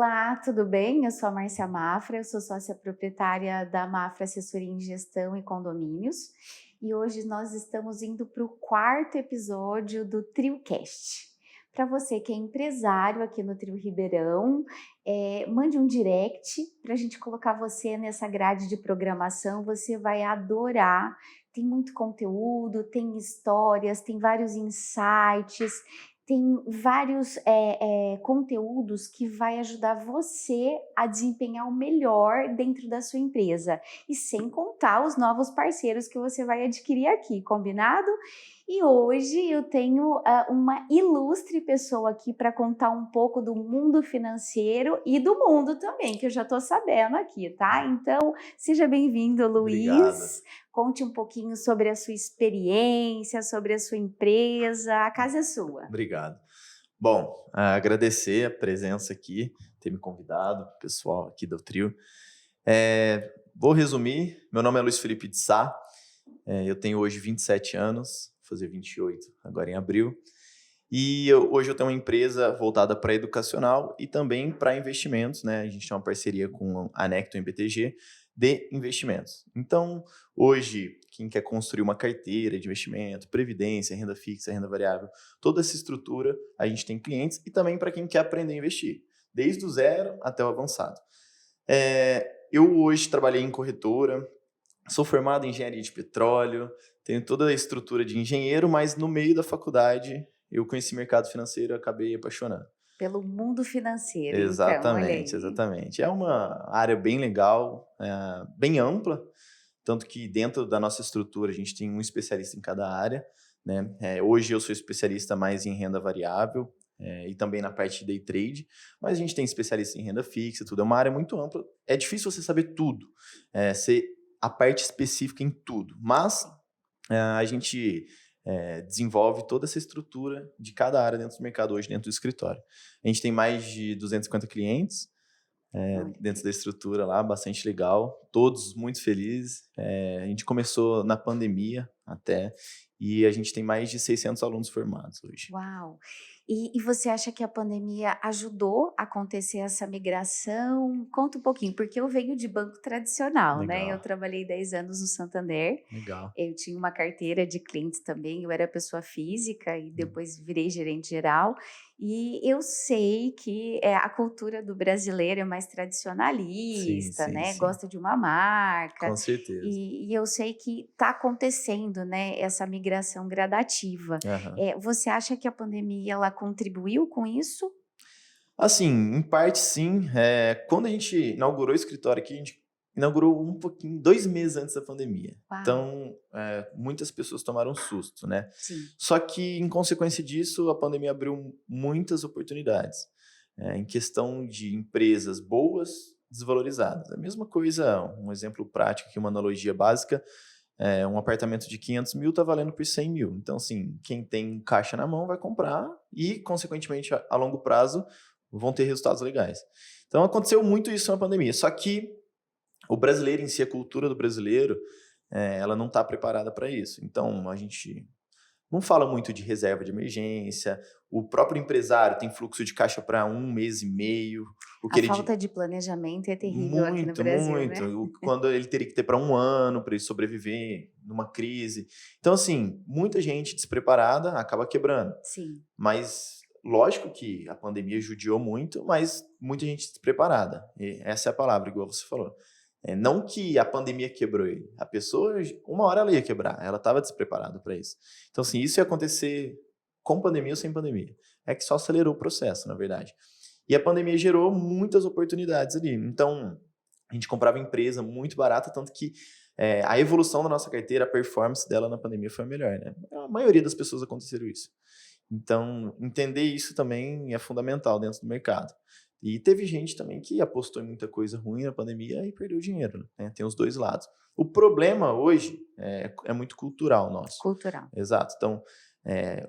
Olá, tudo bem? Eu sou a Márcia Mafra, eu sou sócia proprietária da Mafra Assessoria em Gestão e Condomínios e hoje nós estamos indo para o quarto episódio do TrioCast. Para você que é empresário aqui no Trio Ribeirão, mande um direct para a gente colocar você nessa grade de programação, você vai adorar. Tem muito conteúdo, tem histórias, tem vários insights, tem vários conteúdos que vai ajudar você a desempenhar o melhor dentro da sua empresa. E sem contar os novos parceiros que você vai adquirir aqui, combinado? E hoje eu tenho uma ilustre pessoa aqui para contar um pouco do mundo financeiro e do mundo também, que eu já estou sabendo aqui, tá? Então, seja bem-vindo, Obrigado. Luiz. Conte um pouquinho sobre a sua experiência, sobre a sua empresa. A casa é sua. Obrigado. Bom, agradecer a presença aqui, ter me convidado, o pessoal aqui do Trio. Vou resumir, meu nome é Luiz Felipe de Sá, eu tenho hoje 27 anos, vou fazer 28 agora em abril, e hoje eu tenho uma empresa voltada para educacional e também para investimentos, né? A gente tem uma parceria com a Necton e BTG de investimentos. Então, hoje, quem quer construir uma carteira de investimento, previdência, renda fixa, renda variável, toda essa estrutura, a gente tem clientes e também para quem quer aprender a investir, desde o zero até o avançado. Eu hoje trabalhei em corretora, sou formado em engenharia de petróleo, tenho toda a estrutura de engenheiro, mas no meio da faculdade eu conheci mercado financeiro e acabei apaixonando. Pelo mundo financeiro, então, olha Exatamente, aí. exatamente. É uma área bem legal, bem ampla, tanto que dentro da nossa estrutura a gente tem um especialista em cada área, né? Hoje eu sou especialista mais em renda variável, e também na parte de day trade, mas a gente tem especialista em renda fixa, tudo. É uma área muito ampla. É difícil você saber tudo, ser a parte específica em tudo, mas a gente desenvolve toda essa estrutura de cada área dentro do mercado hoje, dentro do escritório. A gente tem mais de 250 clientes Olha. dentro da estrutura lá, bastante legal, todos muito felizes. A gente começou na pandemia até, e a gente tem mais de 600 alunos formados hoje. Uau! E você acha que a pandemia ajudou a acontecer essa migração? Conta um pouquinho, porque eu venho de banco tradicional, né? Eu Legal, trabalhei 10 anos no Santander, legal. eu tinha uma carteira de clientes também, eu era pessoa física e Hum. depois virei gerente geral. E eu sei que a cultura do brasileiro é mais Sim, tradicionalista, sim, né? sim. Gosta de uma marca. Com certeza. E eu sei que está acontecendo, né, essa migração gradativa. Aham. Você acha que a pandemia ela contribuiu com isso? Assim, em parte sim. Quando a gente inaugurou o escritório aqui, a gente inaugurou um pouquinho, 2 meses antes da pandemia. Uau! Então, muitas pessoas tomaram um susto, né? Sim. Só que, em consequência disso, a pandemia abriu muitas oportunidades, em questão de empresas boas desvalorizadas. A mesma coisa, um exemplo prático aqui, uma analogia básica, um apartamento de 500 mil está valendo por 100 mil. Então, assim, quem tem caixa na mão vai comprar e, consequentemente, a longo prazo, vão ter resultados legais. Então, aconteceu muito isso na pandemia. Só que o brasileiro em si, a cultura do brasileiro, ela não está preparada para isso. Então, a gente não fala muito de reserva de emergência. O próprio empresário tem fluxo de caixa para 1 mês e meio. O A que ele falta de planejamento é terrível aqui no muito, Brasil, muito. né? Quando ele teria que ter para 1 ano para ele sobreviver numa crise. Então, assim, muita gente despreparada acaba quebrando. Sim. Mas lógico que a pandemia judiou muito, mas muita gente despreparada. E essa é a palavra, igual você falou. Não que a pandemia quebrou ele. A pessoa, uma hora ela ia quebrar. Ela estava despreparada para isso. Então, assim, isso ia acontecer com pandemia ou sem pandemia. É que só acelerou o processo, na verdade. E a pandemia gerou muitas oportunidades ali. Então, a gente comprava empresa muito barata, tanto que a evolução da nossa carteira, a performance dela na pandemia foi a melhor, né? A maioria das pessoas aconteceram isso. Então, entender isso também é fundamental dentro do mercado. E teve gente também que apostou em muita coisa ruim na pandemia e perdeu dinheiro, né? Tem os dois lados. O problema hoje é muito cultural nosso. Cultural. Exato. Então,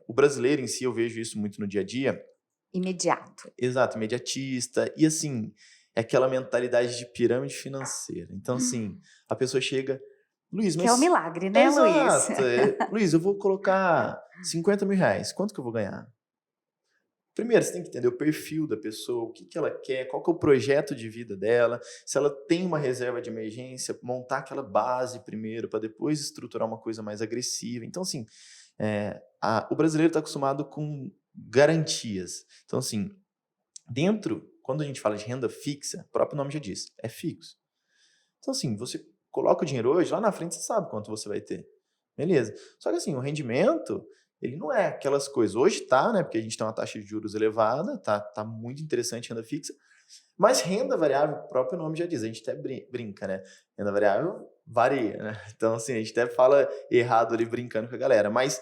o brasileiro em si, eu vejo isso muito no dia a dia. Imediato. Exato, imediatista. E assim, é aquela mentalidade de pirâmide financeira. Então, assim, a pessoa chega, Luiz, Que é o mas. milagre, né, Luiz? Exato. Luiz, eu vou colocar 50 mil reais. Quanto que eu vou ganhar? primeiro, você tem que entender o perfil da pessoa, o que ela quer, qual que é o projeto de vida dela, se ela tem uma reserva de emergência, montar aquela base primeiro, para depois estruturar uma coisa mais agressiva. Então, assim, o brasileiro está acostumado com garantias. Então, assim, quando a gente fala de renda fixa, o próprio nome já diz, é fixo. Então, assim, você coloca o dinheiro hoje, lá na frente você sabe quanto você vai ter. Beleza. Só que, assim, o rendimento, ele não é aquelas coisas. Hoje tá, né? Porque a gente tem uma taxa de juros elevada, tá muito interessante renda fixa. Mas renda variável, o próprio nome já diz, a gente até brinca, né? Renda variável varia, né? Então, assim, a gente até fala errado ali brincando com a galera. Mas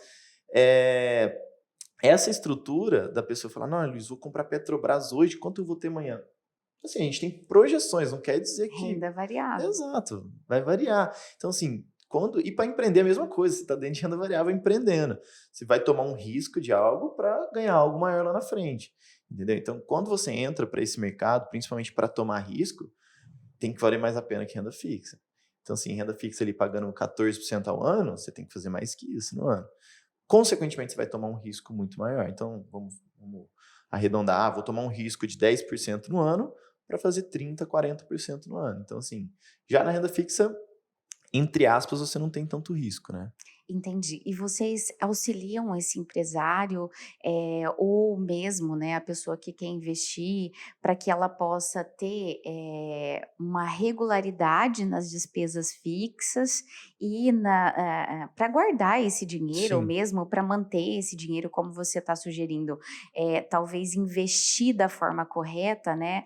essa estrutura da pessoa falar, não, Luiz, vou comprar Petrobras hoje, quanto eu vou ter amanhã? Assim, a gente tem projeções, não quer dizer que... Renda variável. Exato, vai variar. Então, assim, e para empreender a mesma coisa, você está dentro de renda variável empreendendo. Você vai tomar um risco de algo para ganhar algo maior lá na frente. Entendeu? Então, quando você entra para esse mercado, principalmente para tomar risco, tem que valer mais a pena que renda fixa. Então, assim, renda fixa ali pagando 14% ao ano, você tem que fazer mais que isso no ano. Consequentemente, você vai tomar um risco muito maior. Então, vamos arredondar, vou tomar um risco de 10% no ano para fazer 30%, 40% no ano. Então, assim, já na renda fixa, entre aspas, você não tem tanto risco, né? Entendi. E vocês auxiliam esse empresário, ou mesmo, né, a pessoa que quer investir, para que ela possa ter, uma regularidade nas despesas fixas e para guardar esse dinheiro ou Sim, mesmo para manter esse dinheiro, como você está sugerindo, talvez investir da forma correta, né,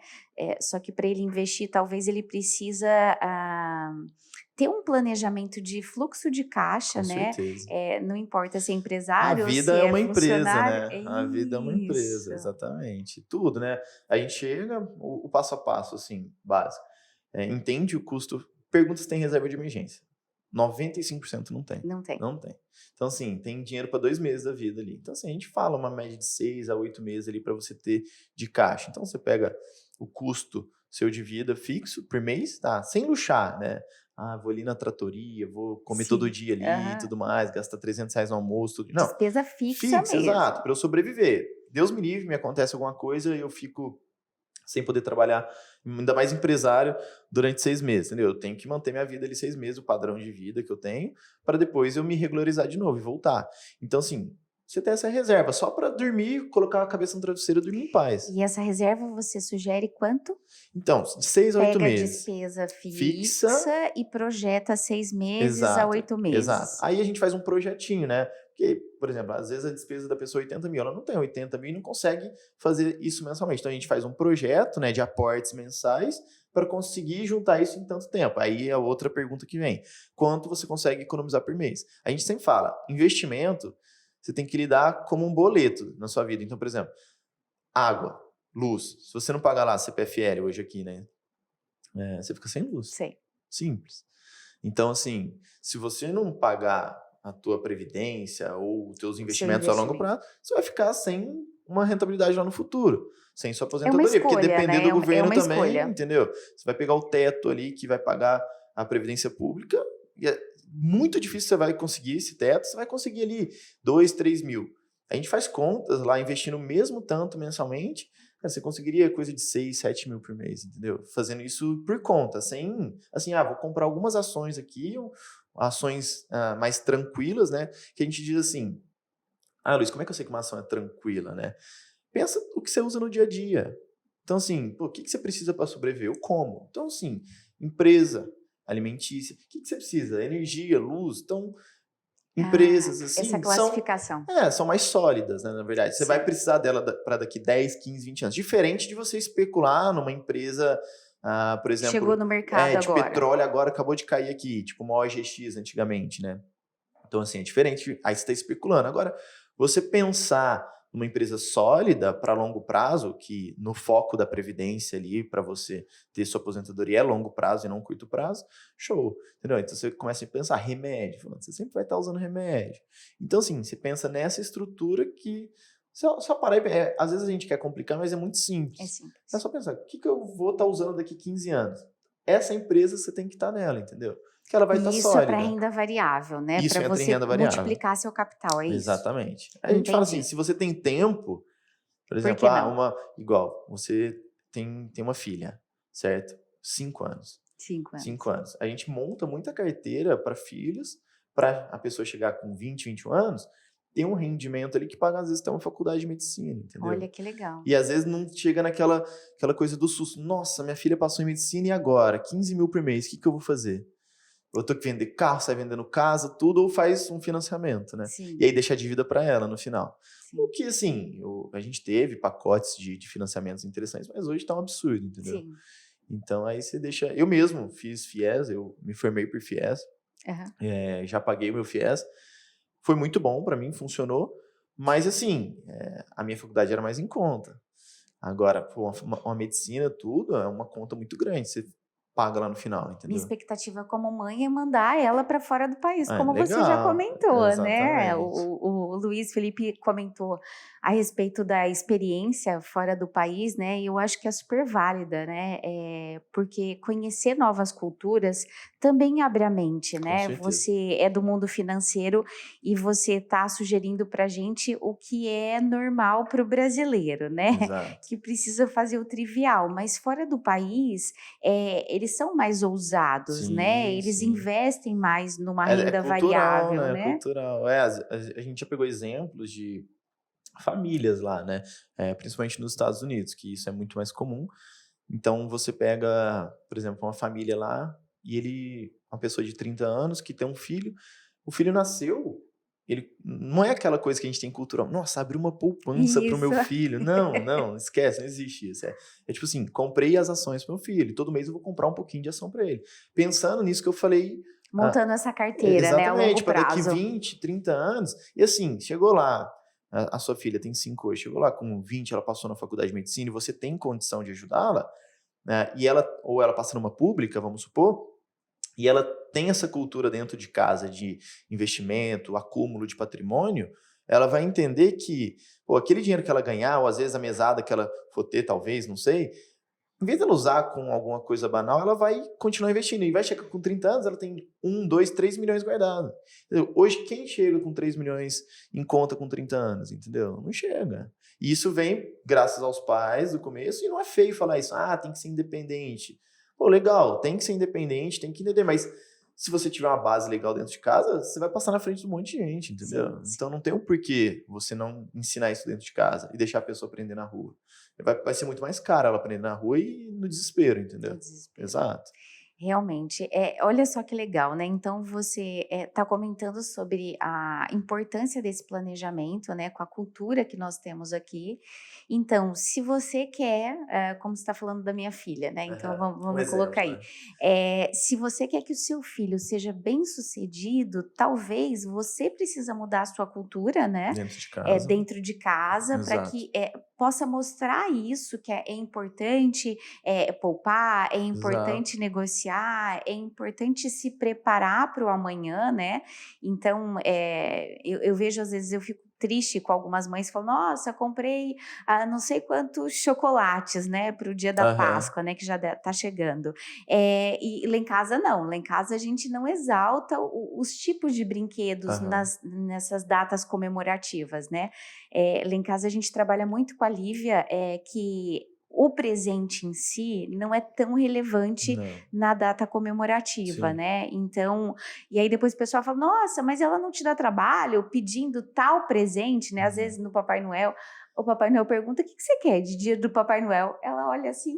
só que para ele investir, talvez ele precisa, ter um planejamento de fluxo de caixa, com né, certeza. não importa se é A empresário ou vida se é é uma empresa, funcionário. né? É A vida é uma empresa, isso. exatamente. Tudo, né? A gente chega, o passo a passo, assim, básico. Entende o custo. Pergunta se tem reserva de emergência. 95% não tem. Não tem. Não tem. Então, assim, tem dinheiro para 2 meses da vida ali. Então, assim, a gente fala uma média de 6 a 8 meses ali para você ter de caixa. Então, você pega o custo seu de vida fixo por mês, tá? Sem luxar, né? Ah, vou ali na tratoria, vou comer todo Sim. dia ali e Aham. tudo mais, gastar R$ 300 no almoço. Tudo. Não, Despesa fixa fixa, exato, mesmo. para eu sobreviver. Deus me livre, me acontece alguma coisa e eu fico sem poder trabalhar, ainda mais empresário, durante 6 meses, entendeu? Eu tenho que manter minha vida ali 6 meses, o padrão de vida que eu tenho, para depois eu me regularizar de novo e voltar. Então, assim, você tem essa reserva só para dormir, colocar a cabeça no travesseiro e dormir em paz. E essa reserva você sugere quanto? Então, de 6 a 8 Pega a meses. despesa Fixa. fixa e projeta 6 meses a Exato, 8 exato. meses. Aí a gente faz um projetinho, né? Porque, por exemplo, às vezes a despesa da pessoa é 80 mil, ela não tem 80 mil e não consegue fazer isso mensalmente. Então a gente faz um projeto, né, de aportes mensais para conseguir juntar isso em tanto tempo. Aí é outra pergunta que vem: quanto você consegue economizar por mês? A gente sempre fala, investimento, você tem que lidar como um boleto na sua vida. Então, por exemplo, água, luz. Se você não pagar lá CPFL hoje aqui, né, você fica sem luz. Sei. Simples. Então, assim, se você não pagar a tua previdência ou os teus O seu investimentos a longo investimento. prazo, você vai ficar sem uma rentabilidade lá no futuro, sem sua É uma aposentadoria, porque escolha, depender né, do é governo uma também, escolha. entendeu? Você vai pegar o teto ali que vai pagar a previdência pública e é muito difícil você vai conseguir esse teto, você vai conseguir ali 2, 3 mil. A gente faz contas lá, investindo mesmo tanto mensalmente, cara, você conseguiria coisa de 6, 7 mil por mês, entendeu? Fazendo isso por conta, sem, assim, vou comprar algumas ações aqui, ações mais tranquilas, né? Que a gente diz assim, Luiz, como é que eu sei que uma ação é tranquila, né? Pensa o que você usa no dia a dia. Então, assim, o que você precisa para sobreviver? O como. Então, assim, empresa alimentícia, o que você precisa? Energia, luz. Então, empresas, Essa assim, classificação. são mais sólidas, né, na verdade. Você vai Sim. precisar dela para daqui 10, 15, 20 anos. Diferente de você especular numa empresa, por Chegou exemplo, no mercado de agora. petróleo, agora acabou de cair aqui, tipo uma OGX antigamente, né? Então, assim, é diferente. Aí você está especulando. Agora, você pensar numa empresa sólida para longo prazo, que no foco da previdência ali, para você ter sua aposentadoria é longo prazo e não curto prazo, show. Entendeu? Então você começa a pensar remédio, você sempre vai estar usando remédio. Então, assim, você pensa nessa estrutura que. Só parar e. Às vezes a gente quer complicar, mas é muito É simples. simples. É só pensar, o que eu vou estar usando daqui 15 anos? Essa empresa você tem que estar nela, entendeu? Que ela vai estar E isso é para sólida. renda variável, né, Isso para entra em você renda variável. multiplicar seu capital, é isso? Exatamente. Aí a gente fala assim, Entendi. se você tem tempo, Por Por exemplo, que não? igual, você tem uma filha, certo? 5 anos. 5 5 anos. anos. A gente monta muita carteira para filhos, para a pessoa chegar com 20, 21 anos, ter um rendimento ali que paga, às vezes, até uma faculdade de medicina, entendeu? Olha que legal. E às vezes não chega aquela coisa do susto. Nossa, minha filha passou em medicina e agora? 15 mil por mês, o que eu vou fazer? Eu tenho que vender carro, sai vendendo casa, tudo, ou faz um financiamento, né? E Sim, aí deixa a dívida para ela no final. O sim, que, assim, a gente teve pacotes de financiamentos interessantes, mas hoje tá um absurdo, entendeu? sim. Então aí você deixa. Eu mesmo fiz FIES, eu me formei por FIES, Aham. já paguei o meu FIES. Foi muito bom para mim, funcionou. Mas assim, a minha faculdade era mais em conta. Agora, pô, uma medicina, tudo, é uma conta muito grande. Você paga lá no final, Minha entendeu? expectativa como mãe é mandar ela para fora do país, É, como você já legal, comentou, né? exatamente. O Luiz Felipe comentou a respeito da experiência fora do país, né? E eu acho que é super válida, né? Porque conhecer novas culturas também abre a mente, Com né? certeza. Você é do mundo financeiro e você está sugerindo para gente o que é normal para o brasileiro, né? Exato. Que precisa fazer o trivial, mas fora do país eles são mais ousados, né? Sim, Eles sim. investem mais numa É renda cultural, variável, né? É né? cultural. A gente já pegou exemplos de famílias lá, né? Principalmente nos Estados Unidos, que isso é muito mais comum. Então você pega, por exemplo, uma família lá e uma pessoa de 30 anos que tem um filho, o filho nasceu, ele não é aquela coisa que a gente tem cultural. Nossa, abri uma poupança para o meu Isso. filho. Não, não, esquece, não existe isso. É tipo assim, comprei as ações para o meu filho, todo mês eu vou comprar um pouquinho de ação para ele. Pensando nisso que eu falei, ah, Montando essa carteira, né, a longo exatamente, para daqui prazo. 20, 30 anos. E assim, chegou lá, a sua filha tem 5 hoje, chegou lá com 20, ela passou na faculdade de medicina e você tem condição de ajudá-la, né? Ou ela passa numa pública, vamos supor, e ela tem essa cultura dentro de casa de investimento, acúmulo de patrimônio, ela vai entender que, pô, aquele dinheiro que ela ganhar, ou às vezes a mesada que ela for ter, talvez, não sei, em vez dela usar com alguma coisa banal, ela vai continuar investindo. E vai chegar com 30 anos, ela tem 2, 3 milhões guardados. Entendeu? Hoje, quem chega com 3 milhões em conta com 30 anos, entendeu? Não chega. E isso vem graças aos pais do começo, e não é feio falar isso. Ah, tem que ser independente. Pô, legal, tem que ser independente, tem que entender, mas se você tiver uma base legal dentro de casa, você vai passar na frente de um monte de gente, Sim, entendeu? Então sim. não tem um porquê você não ensinar isso dentro de casa e deixar a pessoa aprender na rua. Vai ser muito mais caro ela aprender na rua e no desespero, No entendeu? desespero. Exato. Realmente, olha só que legal, né? Então você está comentando sobre a importância desse planejamento, né? Com a cultura que nós temos aqui. Então, se você quer, como você está falando da minha filha, né? Então Aham. Um vamos colocar exemplo, aí. né? Se você quer que o seu filho seja bem-sucedido, talvez você precisa mudar a sua cultura, né? Dentro de casa. Dentro de casa, para Exato. que possa mostrar isso, que é importante poupar, é Exato. importante negociar, é importante se preparar para o amanhã, né? Então, eu vejo às vezes, eu fico triste com algumas mães que falam, nossa, comprei não sei quantos chocolates, né, para o dia da Aham. Páscoa, né, que já está chegando. E lá em casa não, lá em casa a gente não exalta os tipos de brinquedos Aham. nessas datas comemorativas, né? Lá em casa a gente trabalha muito com a Lívia, que o presente em si não é tão relevante Não. na data comemorativa, Sim. né? Então, e aí depois o pessoal fala: "Nossa, mas ela não te dá trabalho pedindo tal presente", né? Às Uhum. vezes no Papai Noel, o Papai Noel pergunta: "O que que você quer de dia do Papai Noel?" Ela olha assim,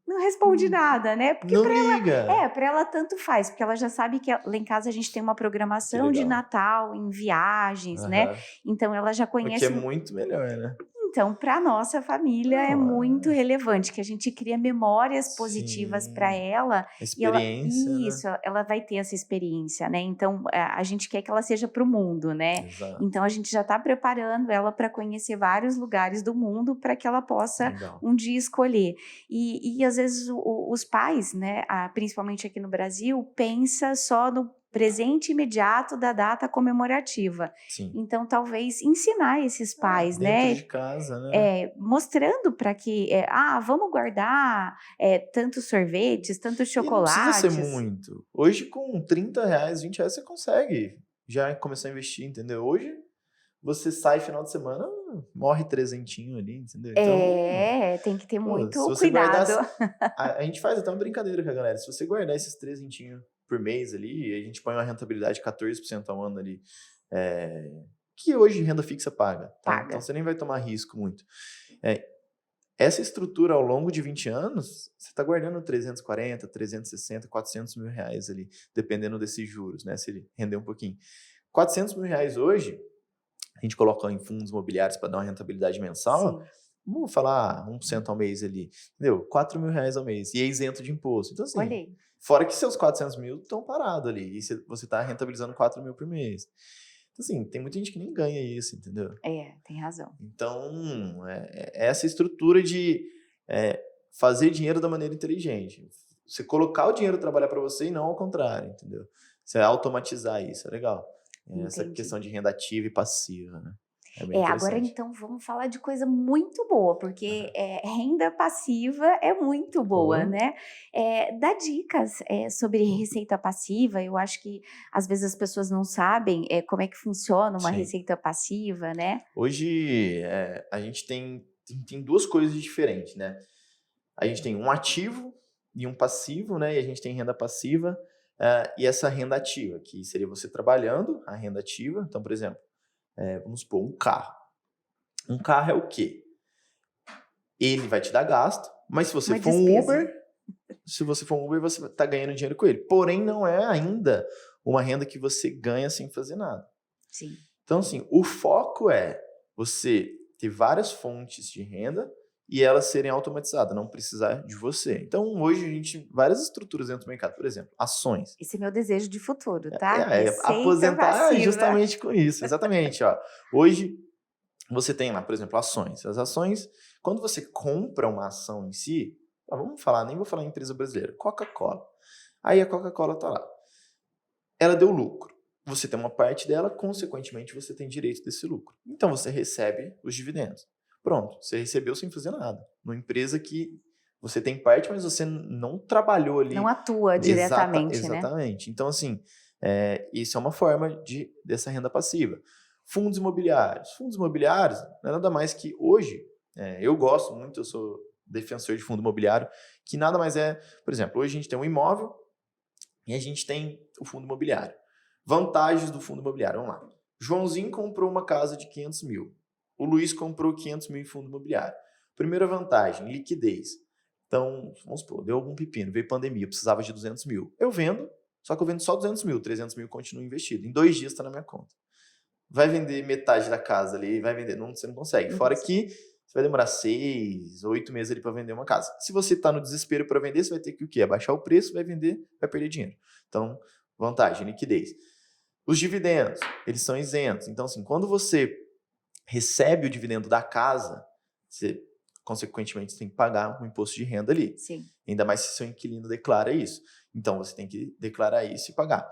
não responde Hum. nada, né? Porque Não liga. para ela tanto faz, porque ela já sabe que lá em casa a gente tem uma Que programação de legal. Natal em viagens, né? Aham. Então ela já O que é conhece. muito melhor, né? Então, para nossa família é Não, muito relevante que a gente cria memórias positivas para sim. ela e ela Experiência, né? isso, ela vai ter essa experiência, né? Então, a gente quer que ela seja para o mundo, né? Exato. Então a gente já está preparando ela para conhecer vários lugares do mundo para que ela possa Legal. um dia escolher. E às vezes os pais, né, principalmente aqui no Brasil, pensa só no presente imediato da data comemorativa. Sim. Então, talvez ensinar esses pais, Dentro né, de casa, né? mostrando para que, vamos guardar tantos sorvetes, tantos E não precisa ser chocolates. muito. Hoje, com R$ 30, R$ 20, você consegue já começar a investir, entendeu? Hoje, você sai final de semana, morre trezentinho ali, entendeu? Então, Tem que ter pô, muito se você guardar... cuidado. A gente faz até uma brincadeira com a galera. Se você guardar esses trezentinhos por mês ali, a gente põe uma rentabilidade de 14% ao ano ali, que hoje renda fixa paga, tá? Paga. Então você nem vai tomar risco muito. Essa estrutura ao longo de 20 anos, você está guardando 340, 360, 400 mil reais ali, dependendo desses juros, né? Se ele render um pouquinho. 400 mil reais hoje, a gente coloca em fundos imobiliários para dar uma rentabilidade mensal, vamos falar 1% ao mês ali, entendeu? 4 mil reais ao mês, e é isento de imposto. Então, assim, Olhei. fora que seus 400 mil estão parados ali, e você está rentabilizando 4 mil por mês. Então, assim, tem muita gente que nem ganha isso, entendeu? Tem razão. Então, essa estrutura de fazer dinheiro da maneira inteligente. Você colocar o dinheiro trabalhar para você e não ao contrário, entendeu? Você automatizar isso, é legal. Essa questão de renda ativa e passiva, né? É bem Agora interessante. então vamos falar de coisa muito boa, porque renda passiva é muito boa, né? Dá dicas sobre receita passiva. Eu acho que às vezes as pessoas não sabem como é que funciona uma Sim. receita passiva, né? Hoje a gente tem duas coisas diferentes, né? A gente tem um ativo e um passivo, né? E a gente tem renda passiva e essa renda ativa, que seria você trabalhando a renda ativa. Então, por exemplo, vamos supor, um carro. Um carro é o quê? Ele vai te dar gasto, mas se você for um Uber, você está ganhando dinheiro com ele. Porém, não é ainda uma renda que você ganha sem fazer nada. Sim. Então, assim, o foco é você ter várias fontes de renda e elas serem automatizadas, não precisar de você. Então, hoje a gente várias estruturas dentro do mercado, por exemplo, ações. Esse é meu desejo de futuro, tá? Aposentar passiva. justamente com isso, exatamente. Ó. Hoje você tem lá, por exemplo, ações. As ações, quando você compra uma ação em si, vamos falar, nem vou falar em empresa brasileira, Coca-Cola. Aí a Coca-Cola está lá. Ela deu lucro. Você tem uma parte dela, consequentemente você tem direito desse lucro. Então você recebe os dividendos. Pronto, você recebeu sem fazer nada. Numa empresa que você tem parte, mas você não trabalhou ali. Não atua diretamente, exatamente. Então, assim, isso é uma forma dessa renda passiva. Fundos imobiliários. Fundos imobiliários não é nada mais que hoje, eu gosto muito, eu sou defensor de fundo imobiliário, que nada mais é, por exemplo, hoje a gente tem um imóvel e a gente tem o fundo imobiliário. Vantagens do fundo imobiliário, vamos lá. Joãozinho comprou uma casa de 500 mil. O Luiz comprou 500 mil em fundo imobiliário. Primeira vantagem, liquidez. Então, vamos supor, deu algum pepino, veio pandemia, eu precisava de 200 mil. Eu vendo, só que eu vendo só 200 mil, 300 mil continua investido. Em 2 dias está na minha conta. Vai vender metade da casa ali, vai vender, você não consegue. Fora que você vai demorar 6, 8 meses ali para vender uma casa. Se você está no desespero para vender, você vai ter que o quê? Abaixar o preço, vai vender, vai perder dinheiro. Então, vantagem, liquidez. Os dividendos, eles são isentos. Então, assim, quando você recebe o dividendo da casa, você, consequentemente, tem que pagar um imposto de renda ali. Sim. Ainda mais se seu inquilino declara isso. Então, você tem que declarar isso e pagar.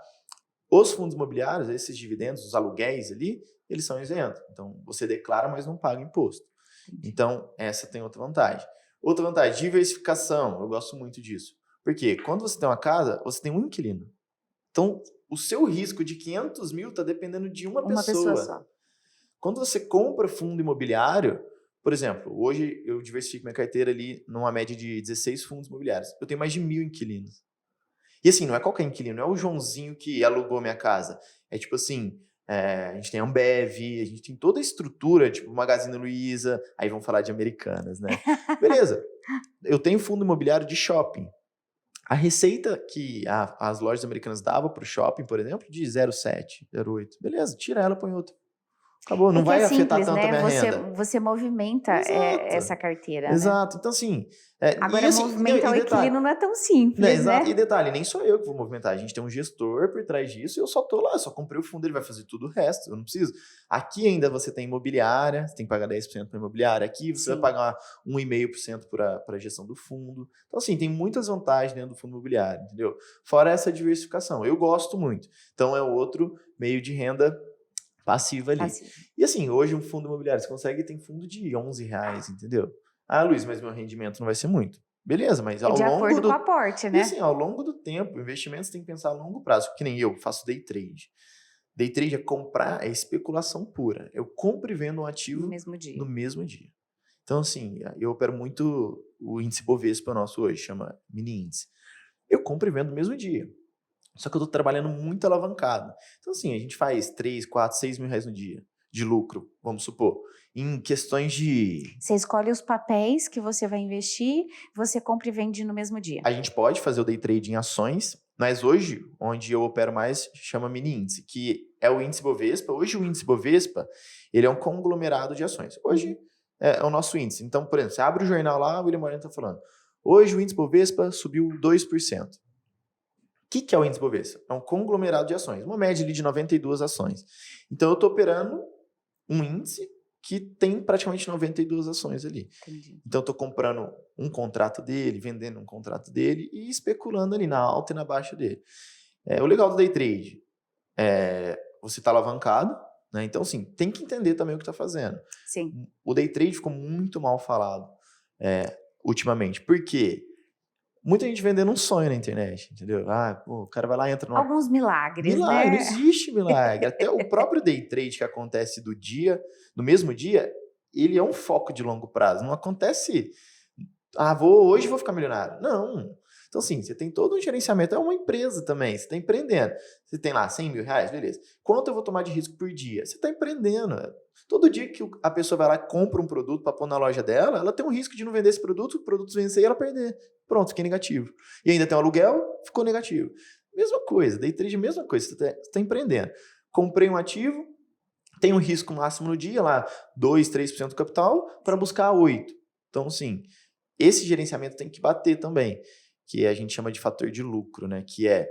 Os fundos imobiliários, esses dividendos, os aluguéis ali, eles são isentos. Então, você declara, mas não paga imposto. Entendi. Então, essa tem outra vantagem. Outra vantagem, diversificação. Eu gosto muito disso. Porque quando você tem uma casa, você tem um inquilino. Então, o seu risco de 500 mil está dependendo de uma pessoa só. Quando você compra fundo imobiliário, por exemplo, hoje eu diversifico minha carteira ali numa média de 16 fundos imobiliários. Eu tenho mais de 1.000 inquilinos. E assim, não é qualquer inquilino, não é o Joãozinho que alugou minha casa. É tipo assim, a gente tem a Ambev, a gente tem toda a estrutura, tipo Magazine Luiza, aí vamos falar de Americanas, né? Beleza, eu tenho fundo imobiliário de shopping. A receita que as lojas americanas davam para o shopping, por exemplo, de 0,7, 0,8. Beleza, tira ela, põe outra. Acabou, não vai afetar tanto a minha renda. Você movimenta essa carteira, Exato. Então, assim... Agora, assim, movimentar o inquilino não é tão simples, né? Exato. E detalhe, nem sou eu que vou movimentar. A gente tem um gestor por trás disso e eu só tô lá, só comprei o fundo, ele vai fazer tudo o resto. Eu não preciso. Aqui ainda você tem imobiliária, você tem que pagar 10% para imobiliária. Aqui você vai pagar 1,5% para a gestão do fundo. Então, assim, tem muitas vantagens dentro do fundo imobiliário, entendeu? Fora essa diversificação. Eu gosto muito. Então, é outro meio de renda passiva ali. E assim, hoje um fundo imobiliário, você consegue, tem fundo de R$11, entendeu? Ah, Luiz, mas meu rendimento não vai ser muito. Beleza, mas ao longo de acordo com o aporte, né? E assim, ao longo do tempo, investimentos tem que pensar a longo prazo, que nem eu faço day trade. Day trade é comprar, é especulação pura. Eu compro e vendo um No ativo mesmo dia. no mesmo dia. Então, assim, eu opero muito o índice Bovespa nosso hoje, chama mini índice. Eu compro e vendo no mesmo dia. Só que eu estou trabalhando muito alavancado. Então, assim, a gente faz 3, 4, 6 mil reais no dia de lucro, vamos supor. Em questões de... Você escolhe os papéis que você vai investir, você compra e vende no mesmo dia. A gente pode fazer o day trade em ações, mas hoje, onde eu opero mais, chama mini índice, que é o índice Bovespa. Hoje o índice Bovespa, ele é um conglomerado de ações. Hoje é o nosso índice. Então, por exemplo, você abre o jornal lá, o William Moreno está falando, hoje o índice Bovespa subiu 2%. O que é o índice Bovespa? É um conglomerado de ações, uma média ali de 92 ações. Então, eu estou operando um índice que tem praticamente 92 ações ali. Entendi. Então, eu estou comprando um contrato dele, vendendo um contrato dele e especulando ali na alta e na baixa dele. O legal do day trade é você está alavancado, né? Então, assim, tem que entender também o que está fazendo. Sim. O day trade ficou muito mal falado ultimamente. Por quê? Muita gente vendendo um sonho na internet, entendeu? O cara vai lá e entra numa... Alguns milagres, Milagre, não né? existe milagre. Até o próprio day trade que acontece no mesmo dia, ele é um foco de longo prazo. Não acontece, hoje vou ficar milionário. Não. Então, assim, você tem todo um gerenciamento. É uma empresa também, você está empreendendo. Você tem lá 100 mil reais, beleza. Quanto eu vou tomar de risco por dia? Você está empreendendo. Todo dia que a pessoa vai lá e compra um produto para pôr na loja dela, ela tem um risco de não vender esse produto, o produto vencer e ela perder. Pronto, fiquei negativo. E ainda tem um aluguel, ficou negativo. Mesma coisa, day trade, mesma coisa, você está empreendendo. Comprei um ativo, tem um risco máximo no dia, lá 2, 3% do capital, para buscar 8%. Então, assim, esse gerenciamento tem que bater também, que a gente chama de fator de lucro, né? Que é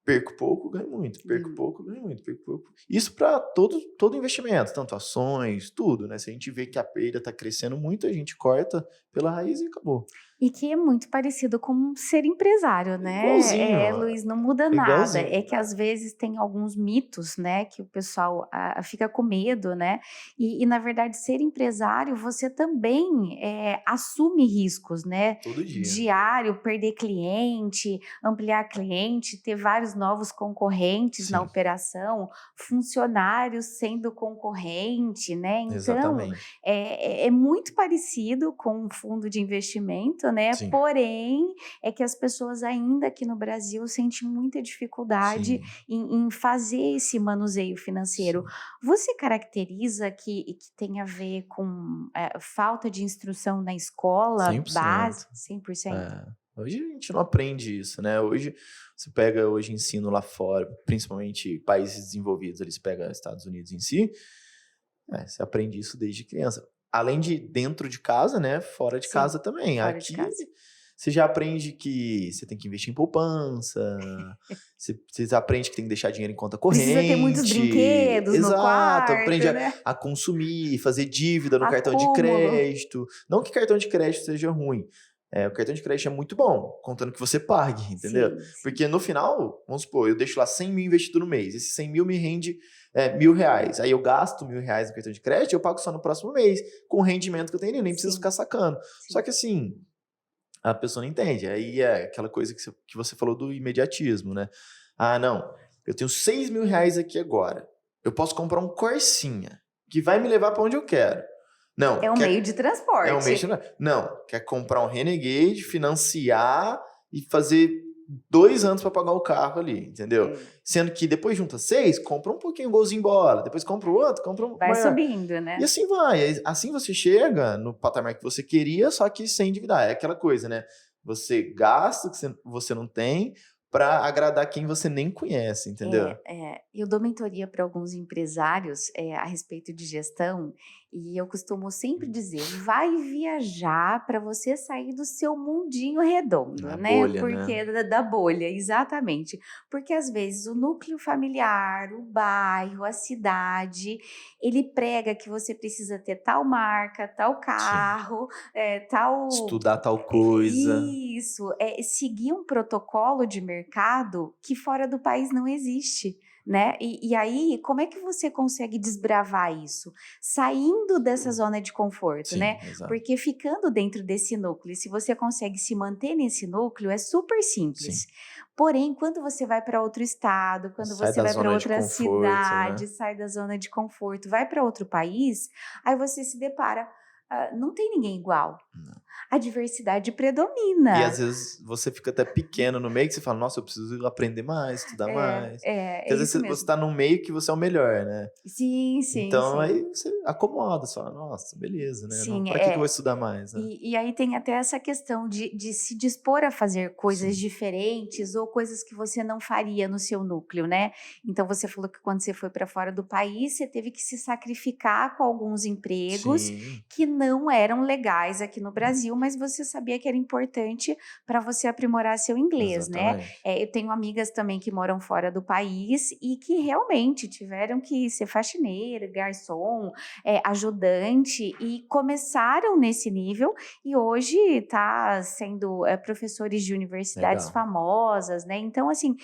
perco pouco, ganho muito, perco pouco, ganho muito, perco pouco. Isso para todo investimento, tanto ações, tudo, né? Se a gente vê que a perda está crescendo muito, a gente corta pela raiz e acabou. E que é muito parecido com ser empresário, né? Igualzinho, Luiz, não muda nada. igualzinho. É que às vezes tem alguns mitos, né? Que o pessoal fica com medo, né? E na verdade, ser empresário, você também assume riscos, né? Todo dia. Diário, perder cliente, ampliar cliente, ter vários novos concorrentes na Sim. operação, funcionários sendo concorrente, né? Então, Exatamente. é muito parecido com um fundo de investimento, né? Sim. Porém, é que as pessoas ainda aqui no Brasil sentem muita dificuldade Sim. em fazer esse manuseio financeiro. Sim. Você caracteriza que tem a ver com falta de instrução na escola 100%. base? 100%? Hoje a gente não aprende isso, né? Hoje você pega ensino lá fora, principalmente países desenvolvidos, eles pegam Estados Unidos em si, você aprende isso desde criança. Além de dentro de casa, né? Fora de Sim, casa também. fora Aqui de casa. você já aprende que você tem que investir em poupança, você aprende que tem que deixar dinheiro em conta corrente. Precisa ter muitos brinquedos no quarto, aprende né? a consumir, fazer dívida no cartão de Acúmulo. crédito. Não que cartão de crédito seja ruim. O cartão de crédito é muito bom, contando que você pague, entendeu? Sim, sim. Porque no final, vamos supor, eu deixo lá 100 mil investido no mês. Esse 100 mil me rende R$1.000. Aí eu gasto R$1.000 no cartão de crédito e eu pago só no próximo mês, com o rendimento que eu tenho ali, nem preciso Sim. ficar sacando. Sim. Só que assim, a pessoa não entende. Aí é aquela coisa que você falou do imediatismo, né? Não, eu tenho R$6.000 aqui agora. Eu posso comprar um Corsinha, que vai me levar para onde eu quero. Não, É um meio de transporte. É um meio de... Não, quer comprar um Renegade, financiar e fazer 2 anos para pagar o carro ali, entendeu? Sendo que depois junta 6, compra um pouquinho golzinho bola, depois compra o outro, compra um Vai maior. subindo, né? E assim vai. Assim você chega no patamar que você queria, só que sem endividar. É aquela coisa, né? Você gasta o que você não tem para agradar quem você nem conhece, entendeu? Eu dou mentoria para alguns empresários a respeito de gestão e eu costumo sempre dizer, vai viajar para você sair do seu mundinho redondo, A né? bolha, Porque da bolha, exatamente. Porque às vezes o núcleo familiar, o bairro, a cidade, ele prega que você precisa ter tal marca, tal carro, tal... Estudar tal coisa. Isso, seguir um protocolo de mercado que fora do país não existe, né? E aí, como é que você consegue desbravar isso? Saindo dessa zona de conforto, né? Sim, exato. Porque ficando dentro desse núcleo, se você consegue se manter nesse núcleo, é super Sim. simples. Porém, quando você vai para outro estado, quando Sai você da vai para zona de outra conforto, cidade, né? sai da zona de conforto, vai para outro país, aí você se depara, não tem ninguém igual. A diversidade E predomina. às vezes você fica até pequeno no meio que você fala, nossa, eu preciso aprender mais, estudar mais. Porque É às isso vezes você mesmo. tá num meio que você é o melhor, né? Sim, sim, Então sim. aí você acomoda, você fala, nossa, beleza, né? Não, Sim, pra que eu vou estudar mais, né? e aí tem até essa questão de se dispor a fazer coisas Sim, diferentes ou coisas que você não faria no seu núcleo, né? Então você falou que quando você foi para fora do país, você teve que se sacrificar com alguns empregos sim, que não eram legais aqui no Brasil, mas você sabia que era importante para você aprimorar seu inglês, né? exatamente. Eu tenho amigas também que moram fora do país e que realmente tiveram que ser faxineira, garçom, ajudante e começaram nesse nível e hoje está sendo professores de universidades Legal. famosas, né? Então, assim,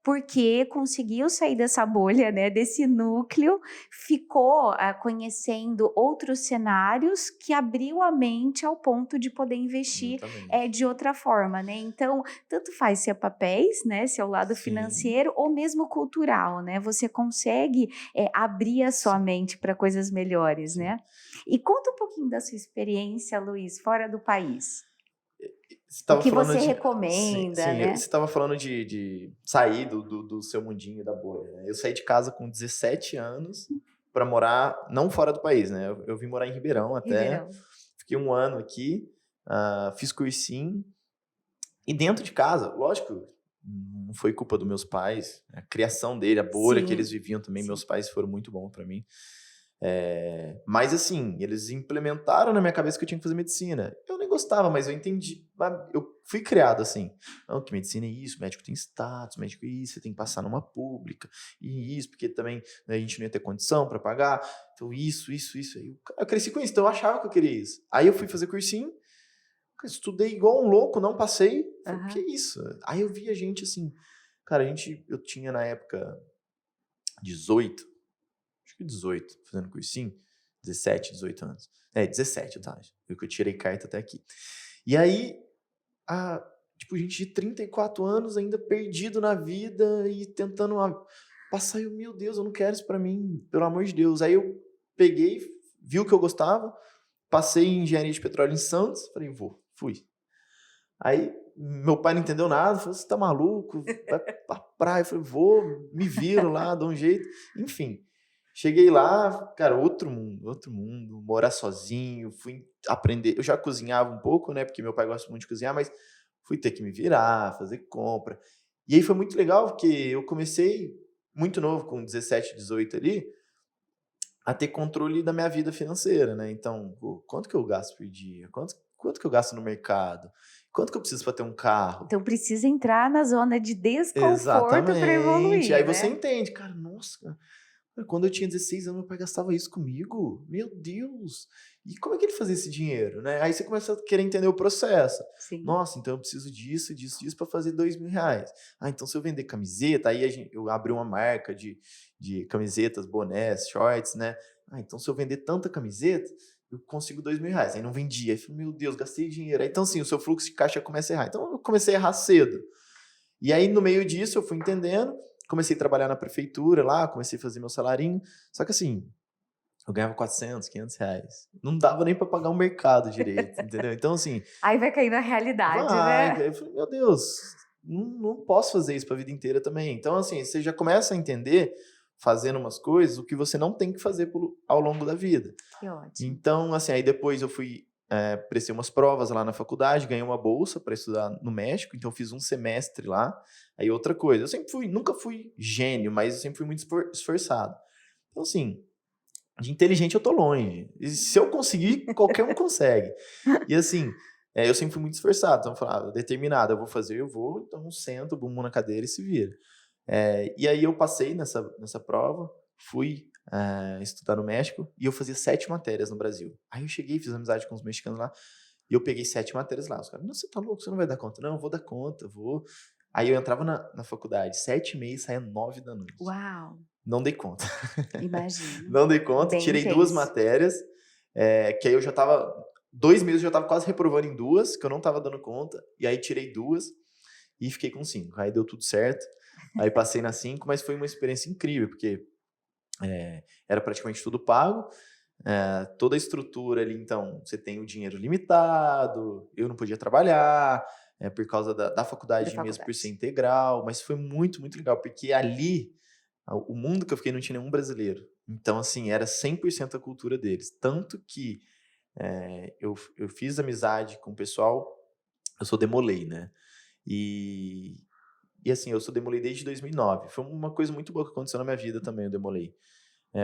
porque conseguiu sair dessa bolha, né, desse núcleo, ficou conhecendo outros cenários que abriu a mente ao ponto de poder investir Exatamente. de outra forma, né? Então, tanto faz se é papéis, né, se é o lado Sim, financeiro ou mesmo cultural, né? Você consegue abrir a sua sim, mente para coisas melhores, sim. né? E conta um pouquinho da sua experiência, Luiz, fora do país. Você O estava que falando você de. Sim, recomenda, sim, você né? estava falando de sair do seu mundinho da bolha, né? Eu saí de casa com 17 anos para morar, não fora do país, né? Eu vim morar em Ribeirão até, Ribeirão. fiquei um ano aqui, fiz cursinho, e dentro de casa, lógico, não foi culpa dos meus pais, a criação dele, a bolha que eles Sim, viviam também, sim. meus pais foram muito bons para mim. Mas assim, eles implementaram na minha cabeça que eu tinha que fazer medicina. Eu nem gostava, mas eu entendi. Eu fui criado assim. Não, que medicina é isso, médico tem status, médico é isso, você tem que passar numa pública, e isso, porque também, né, a gente não ia ter condição para pagar. Então, isso. Aí eu cresci com isso, então eu achava que eu queria isso. Aí eu fui fazer cursinho, estudei igual um louco, não passei. Falei, que Aham. isso? Aí eu via gente assim, cara, eu tinha na época 18, acho que 18, fazendo cursinho, 17, 18 anos. 17 eu tava. Eu que eu tirei carta até aqui. E aí, a, tipo, gente de 34 anos ainda perdido na vida e tentando passar. Eu, meu Deus, eu não quero isso pra mim, pelo amor de Deus. Aí eu peguei, vi o que eu gostava, passei em engenharia de petróleo em Santos, falei, fui. Aí meu pai não entendeu nada, falou, você tá maluco? Vai pra praia. Eu falei, vou, me viro lá, dou um jeito. Enfim, cheguei lá, cara, outro mundo, morar sozinho, fui aprender. Eu já cozinhava um pouco, né, porque meu pai gosta muito de cozinhar, mas fui ter que me virar, fazer compra. E aí foi muito legal, porque eu comecei muito novo, com 17, 18 ali, a ter controle da minha vida financeira, né? Então, pô, quanto que eu gasto por dia? Quanto que eu gasto no mercado? Quanto que eu preciso para ter um carro? Então precisa entrar na zona de desconforto para Exatamente. Aí evoluir, você né? entende, cara, nossa, cara, quando eu tinha 16 anos, meu pai gastava isso comigo. Meu Deus! E como é que ele fazia esse dinheiro, né? Aí você começa a querer entender o processo. Sim. Nossa, então eu preciso disso para fazer R$ 2.000. Então se eu vender camiseta, aí eu abri uma marca de camisetas, bonés, shorts, né? Então se eu vender tanta camiseta, eu consigo R$ 2.000. Aí não vendia. Aí eu falei, meu Deus, gastei dinheiro. Aí, então, assim, o seu fluxo de caixa começa a errar. Então eu comecei a errar cedo. E aí, no meio disso, eu fui entendendo, comecei a trabalhar na prefeitura lá, comecei a fazer meu salarinho. Só que assim, eu ganhava R$ 400, R$ 500. Não dava nem para pagar o mercado direito, entendeu? Então, assim, Aí vai cair na realidade, vai. né? Eu falei, meu Deus, não posso fazer isso para a vida inteira também. Então, assim, você já começa a entender, fazendo umas coisas, o que você não tem que fazer ao longo da vida. Que ótimo. Então, assim, aí depois eu fui, prestei umas provas lá na faculdade, ganhei uma bolsa para estudar no México, então fiz um semestre lá. Aí outra coisa, nunca fui gênio, mas eu sempre fui muito esforçado. Então, assim, de inteligente eu tô longe. E se eu conseguir, qualquer um consegue. E assim, eu sempre fui muito esforçado, então eu falava, determinado, eu vou fazer, eu vou, então sento, bumbum na cadeira e se vira. E aí eu passei nessa prova, fui estudar no México e eu fazia 7 matérias no Brasil. Aí eu cheguei, fiz amizade com os mexicanos lá e eu peguei 7 matérias lá. Os caras, não, você tá louco, você não vai dar conta. Não, eu vou dar conta, vou. Aí eu entrava na faculdade 7h30 e saía 9h da noite. Uau, Não dei conta. imagino. Não dei conta, Bem tirei 2 intenso. matérias, que aí eu já estava 2 meses eu já estava quase reprovando em 2, que eu não estava dando conta, e aí tirei 2 e fiquei com 5. Aí deu tudo certo, aí passei na 5, mas foi uma experiência incrível, porque, era praticamente tudo pago, toda a estrutura ali, então, você tem o dinheiro limitado, eu não podia trabalhar, por causa da Da faculdade mesmo, por faculdade. ser integral, mas foi muito, muito legal, porque ali o mundo que eu fiquei não tinha nenhum brasileiro. Então, assim, era 100% a cultura deles. Tanto que eu fiz amizade com o pessoal, eu sou Demolei, né? E, e assim, eu sou Demolei desde 2009. Foi uma coisa muito boa que aconteceu na minha vida também, o Demolei.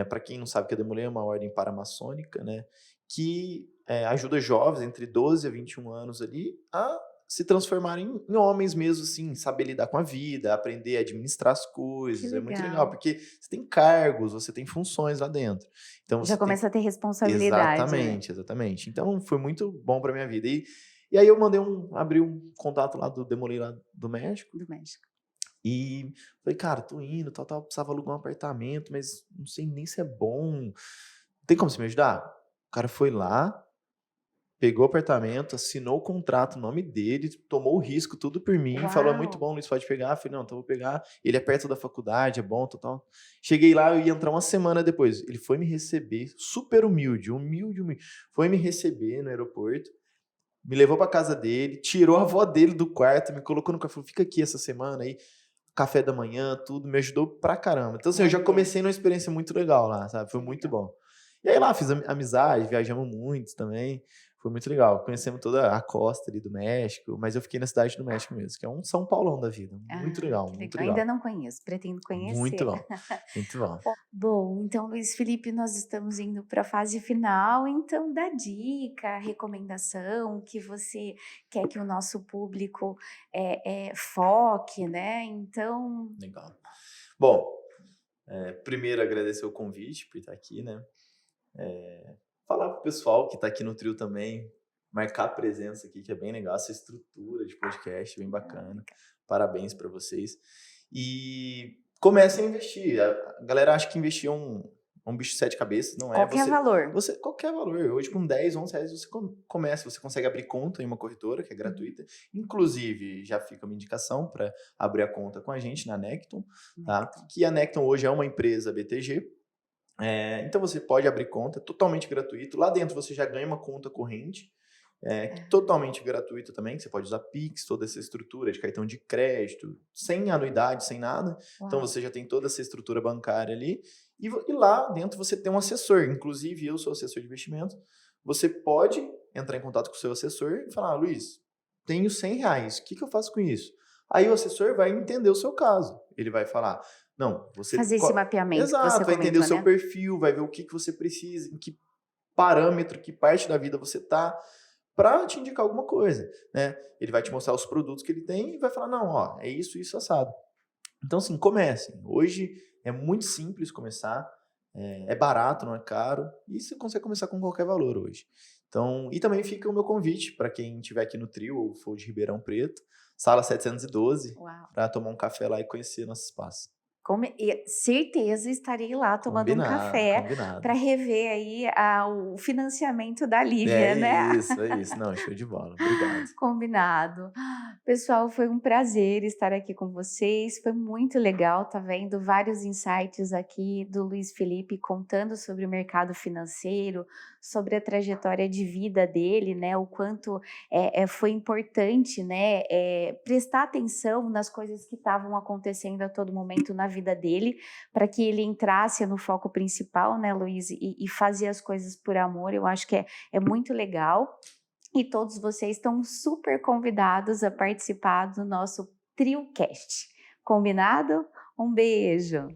Para quem não sabe, que a Demolei é uma ordem paramaçônica, né? Que ajuda jovens entre 12 a 21 anos ali a se transformarem em homens mesmo, assim, saber lidar com a vida, aprender a administrar as Que coisas. É muito legal, legal. porque você tem cargos, você tem funções lá dentro. Então Já você tem. começa a ter responsabilidade, né? Exatamente, exatamente. Então foi muito bom para minha vida. E aí eu abri um contato lá do Demolei lá do México. Do México. E falei, cara, tô indo, tal, tal, precisava alugar um apartamento, mas não sei nem se é bom. Tem como você me ajudar? O cara foi lá, pegou o apartamento, assinou o contrato, o nome dele, tomou o risco, tudo por mim, falou, "É muito Uau! bom, Luiz, pode pegar?" Eu falei, não, então eu vou pegar. Ele é perto da faculdade, é bom, tal, tal. Cheguei lá, eu ia entrar uma semana depois. Ele foi me receber, super humilde, humilde, humilde. Foi me receber no aeroporto, me levou pra casa dele, tirou a avó dele do quarto, me colocou no carro, falou, fica aqui essa semana aí, café da manhã, tudo, me ajudou pra caramba. Então, assim, eu já Olha, comecei numa experiência muito legal lá, sabe? Foi que muito legal. bom. E aí lá fiz amizade, viajamos muito também. Foi muito legal. Conhecemos toda a costa ali do México, mas eu fiquei na cidade do México mesmo, que é um São Paulão da vida. Muito Ah, legal, que muito legal. Ainda legal. não conheço, pretendo Muito conhecer. bom, muito bom. Bom, então, Luiz Felipe, nós estamos indo para a fase final, então dá dica, recomendação que você quer que o nosso público foque, né? Então, Legal. Bom, primeiro agradecer o convite por estar aqui, né? Falar pro pessoal que tá aqui no trio também, marcar presença aqui, que é bem legal, essa estrutura de podcast, bem bacana. Parabéns para vocês. E comecem a investir. A galera acha que investir é um bicho de 7 cabeças, não é? qualquer valor. Você qualquer valor. Hoje, com 10, 11 reais, você começa. Você consegue abrir conta em uma corretora, que é Uhum, gratuita. Inclusive, já fica uma indicação para abrir a conta com a gente na Necton, tá? Necton. Que a Necton hoje é uma empresa BTG, então você pode abrir conta, totalmente gratuito. Lá dentro você já ganha uma conta corrente, totalmente gratuita também, que você pode usar Pix, toda essa estrutura de cartão de crédito, sem anuidade, sem nada. Então Uau, você já tem toda essa estrutura bancária ali. E lá dentro você tem um assessor, inclusive eu sou assessor de investimento. Você pode entrar em contato com o seu assessor e falar, Luiz, tenho 100 reais, o que eu faço com isso? Aí o assessor vai entender o seu caso. Ele vai falar, não, fazer esse mapeamento que você exato, vai entender o comentou, seu né? perfil, vai ver o que você precisa, em que parâmetro, que parte da vida você tá, para te indicar alguma coisa, né? Ele vai te mostrar os produtos que ele tem e vai falar, não, ó, é isso, isso, assado. Então, assim, comecem. Hoje é muito simples começar, é barato, não é caro, e você consegue começar com qualquer valor hoje. Então, e também fica o meu convite para quem estiver aqui no trio ou for de Ribeirão Preto, sala 712, Uau. para tomar um café lá e conhecer nosso espaço. Certeza estarei lá tomando um Combinado, café para combinado. rever aí o financiamento da É Lívia, né? isso, é isso. Não, show de bola. Obrigado. Combinado. Pessoal, foi um prazer estar aqui com vocês. Foi muito legal, tá vendo? Vários insights aqui do Luiz Felipe contando sobre o mercado financeiro, sobre a trajetória de vida dele, né? O quanto foi importante, né? Prestar atenção nas coisas que estavam acontecendo a todo momento na vida dele, para que ele entrasse no foco principal, né, Luiz? E fazer as coisas por amor. Eu acho que é muito legal. E todos vocês estão super convidados a participar do nosso TrioCast. Combinado? Um beijo!